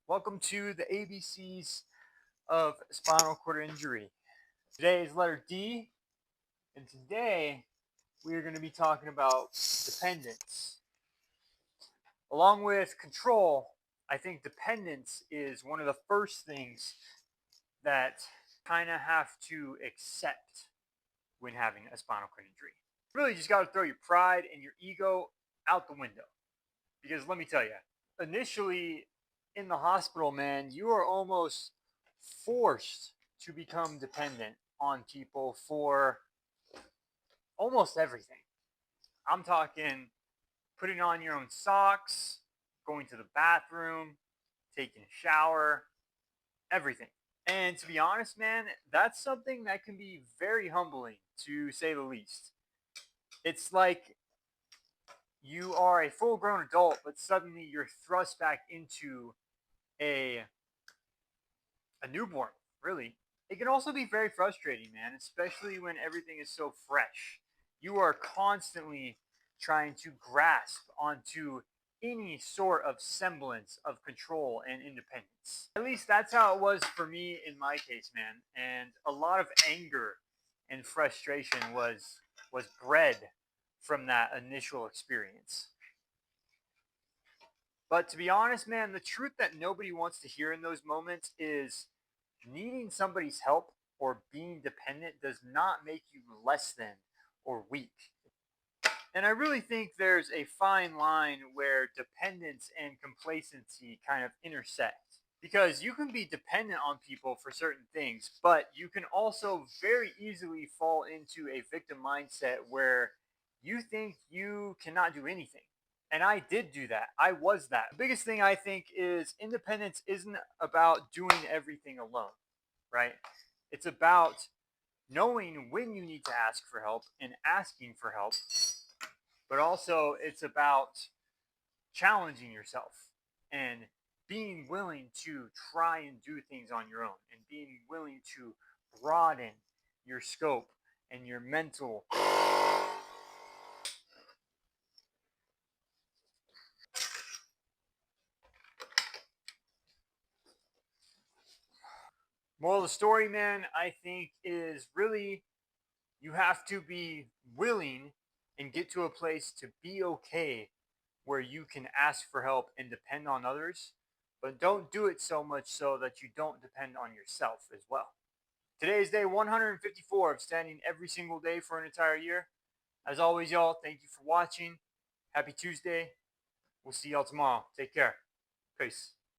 Welcome to the ABCs of spinal cord injury. Today is letter D, and today we are going to be talking about dependence. Along with control, I think dependence is one of the first things that kind of have to accept when having a spinal cord injury. Really, just got to throw your pride and your ego out the window. Because let me tell you, initially in the hospital, man, you are almost forced to become dependent on people for almost everything. I'm talking putting on your own socks, going to the bathroom, taking a shower, everything. And to be honest, man, that's something that can be very humbling, to say the least. It's like you are a full grown adult, but suddenly you're thrust back into a newborn, really. It can also be very frustrating, man, especially when everything is so fresh. You are constantly trying to grasp onto any sort of semblance of control and independence. At least that's how it was for me in my case, man. And a lot of anger and frustration was bred from that initial experience. But to be honest, man, the truth that nobody wants to hear in those moments is needing somebody's help or being dependent does not make you less than or weak. And I really think there's a fine line where dependence and complacency kind of intersect. Because you can be dependent on people for certain things, but you can also very easily fall into a victim mindset where you think you cannot do anything. And I did do that. I was that. The biggest thing I think is independence isn't about doing everything alone, right? It's about knowing when you need to ask for help and asking for help, but also it's about challenging yourself and being willing to try and do things on your own and being willing to broaden your scope and your mental. Moral of the story, man, I think is really you have to be willing and get to a place to be okay where you can ask for help and depend on others, but don't do it so much so that you don't depend on yourself as well. Today is day 154 of standing every single day for an entire year. As always, y'all, thank you for watching. Happy Tuesday. We'll see y'all tomorrow. Take care. Peace.